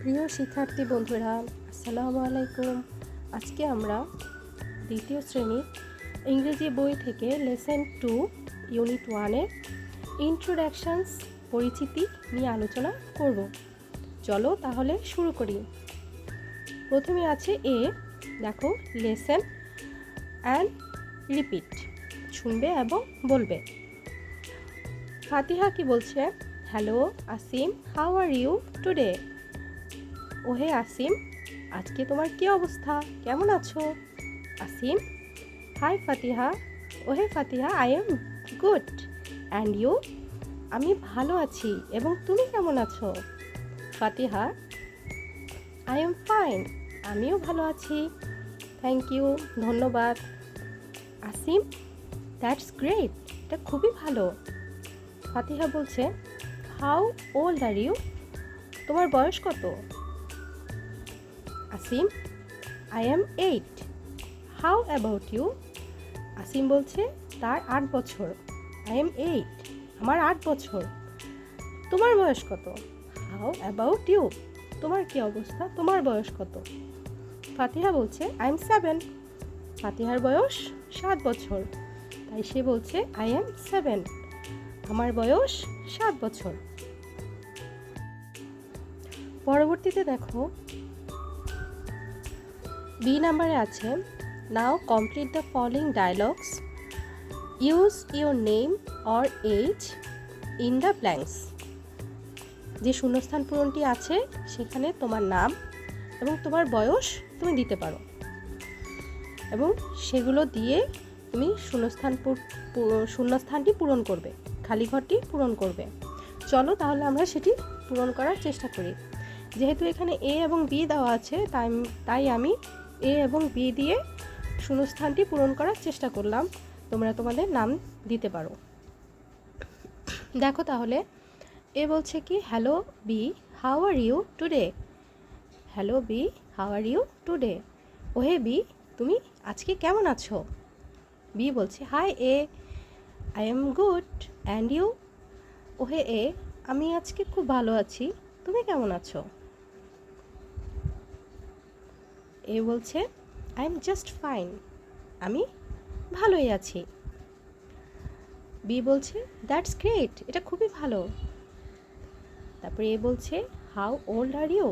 প্রিয় শিক্ষার্থী বন্ধুরা, আসসালামু আলাইকুম। আজকে আমরা দ্বিতীয় শ্রেণীর ইংরেজি বই থেকে লেসন 2 ইউনিট 1-এর ইন্ট্রোডাকশনস পরিচিতি নিয়ে আলোচনা করব। চলো তাহলে শুরু করি। প্রথমে আছে এ, দেখো লেসন অ্যান্ড রিপিট, শুনবে এবং বলবে। ফাতিহা কি বলছে? Hello Asim, how are you today? ওহে আসিম, আজকে তোমার কি অবস্থা, কেমন আছো? আসিম, হাই ফাতিহা। ওহে Fatiha, I am good and you? আমি ভালো আছি, এবং তুমি কেমন আছো? ফাতিহা, আই এম ফাইন, আমিও ভালো আছি, থ্যাংক ইউ, ধন্যবাদ। আসিম, দ্যাটস গ্রেট, এটা খুবই ভালো। ফাতিহা বলছে, হাউ ওল্ড আর ইউ? তোমার বয়স কত? Asim, I am 8, how about you? Asim বলছে তার 8 বছর। আই এম 8, আমার 8 বছর। তোমার বয়স কত? How about you? তোমার কি অবস্থা, তোমার বয়স কত? ফাতিহা বলছে আই এম 7, ফাতিহার বয়স 7 বছর, তাই সে বলছে আই এম 7, আমার বয়স 7 বছর। পরবর্তীতে দেখো বি নাম্বারে আছে, now complete the following dialogues, use your name or age in the blanks. যে শূন্যস্থান পূরণটি আছে সেখানে তোমার নাম এবং তোমার বয়স তুমি দিতে পারো, এবং সেগুলো দিয়ে তুমি শূন্যস্থানটি পূরণ করবে, খালি ঘরটি পূরণ করবে। চলো তাহলে আমরা সেটি পূরণ করার চেষ্টা করি। যেহেতু এখানে এ এবং বি দেওয়া আছে, তাই আমি এ এবং বি দিয়ে শূন্যস্থানটি পূরণ করার চেষ্টা করলাম। তোমরা তোমাদের নাম দিতে পারো। দেখো তাহলে এ বলছে কি, hello B, how are you today? Hello B, how are you today? ওহে বি, তুমি আজকে কেমন আছো? বি বলছে hi A, I am good and you? ওহে এ, আমি আজকে খুব ভালো আছি, তুমি কেমন আছো? এ বলছে আই এম জাস্ট ফাইন, আমি ভালোই আছি। বি বলছে দ্যাটস গ্রেট, এটা খুবই ভালো। তারপরে এ বলছে হাউ ওল্ড আর ইউ?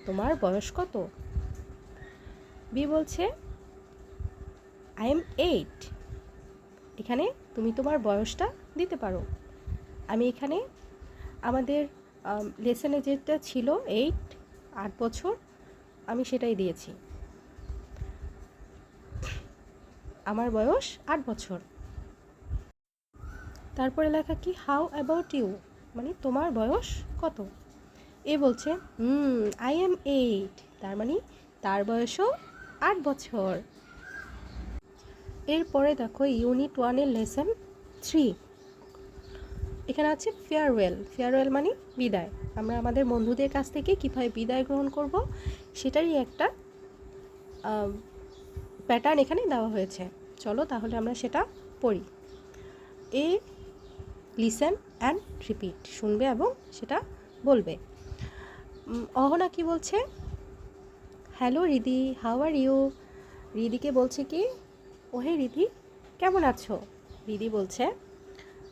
তোমার বয়স কত? বি বলছে আই এম 8, এখানে তুমি তোমার বয়সটা দিতে পারো। আমি এখানে আমাদের লেসনে যেটা ছিল 8 বছর, আমি সেটাই দিয়েছি। আমার বয়স 8 বছর। তারপরে লেখা কি, হাউ অ্যাবাউট ইউ, মানে তোমার বয়স কত? এ বলছে আই এম 8, তার মানে তার বয়সও 8 বছর। এরপরে দেখো ইউনিট 1-এর লেসন 3, এখানে আছে ফেয়ারওয়েল। ফেয়ারওয়েল মানে বিদায়। আমরা আমাদের বন্ধুদের কাছ থেকে কীভাবে বিদায় গ্রহণ করব সেটারই একটা প্যাটার্ন এখানে দেওয়া হয়েছে। চলো তাহলে আমরা সেটা পড়ি। এ, লিসেন অ্যান্ড রিপিট, শুনবে এবং সেটা বলবে। অহনা কি বলছে? Hello Ridi, how are you? রিদিকে বলছে কি, ওহে রিদি, কেমন আছো? রিদি বলছে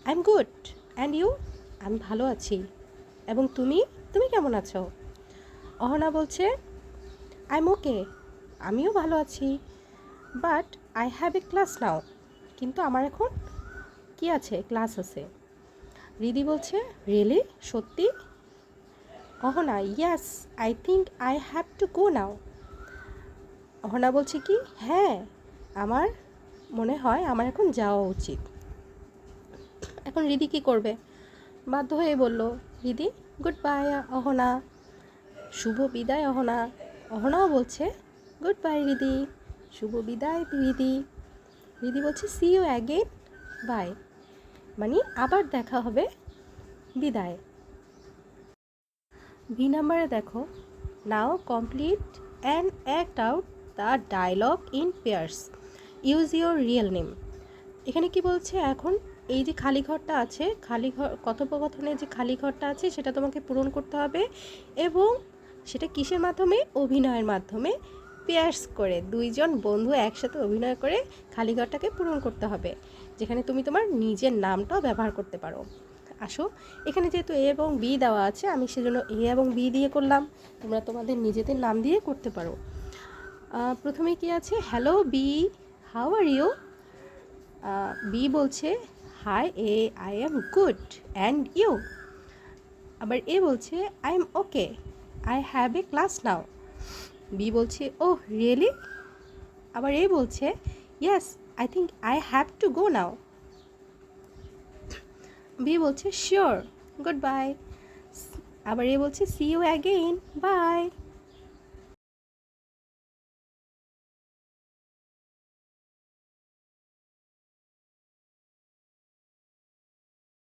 I am good and you? আমি ভালো আছি, এবং তুমি তুমি কেমন আছো? অহনা বলছে আই এম ওকে, আমিও ভালো আছি, but I have a class now, কিন্তু আমার এখন কি আছে, ক্লাস আছে। রিদি বলছে রিয়েলি, সত্যি? Ahana, yes, I think I have to go now. Ahana বলছে কি, হ্যাঁ, আমার মনে হয় আমার এখন যাওয়া উচিত। এখন রিদি কি করবে? বাধ্য হয়ে বলল, রিদি গুড বাই অহনা, শুভ বিদায় অহনা। অহনাও বলছে গুড বাই রিদি, শুভ বিদায় রিদি। রিদি বলছে সি ইউ অ্যাগেন, বাই, মানে আবার দেখা হবে, বিদায়। বি নাম্বারে দেখো, now complete and act out the dialogue in pairs, use your real name. এখানে কি বলছে, এখন এই যে খালি ঘরটা আছে, খালি ঘর, কথোপকথনের যে খালি ঘরটা আছে সেটা তোমাকে পূরণ করতে হবে, এবং সেটা কিসের মাধ্যমে? অভিনয়ের মাধ্যমে পেয়ার্স করে, দুইজন বন্ধু একসাথে অভিনয় করে খালি ঘরটাকে পূরণ করতে হবে, যেখানে তুমি তোমার নিজের নামটাও ব্যবহার করতে পারো। আসো, এখানে যেহেতু এ এবং বি দেওয়া আছে, আমি সেজন্য এ এবং বি দিয়ে করলাম, তোমরা তোমাদের নিজেদের নাম দিয়ে করতে পারো। প্রথমে কি আছে? Hello B, how are you? B বলছে hi A, I am good, and you? আবার এ বলছে I am okay, I have a class now. B বলছে ওহ রিয়েলি? আবার এ বলছে yes, I think I have to go now. B বলছে sure, good bye. আবার A বলছে C you again, by.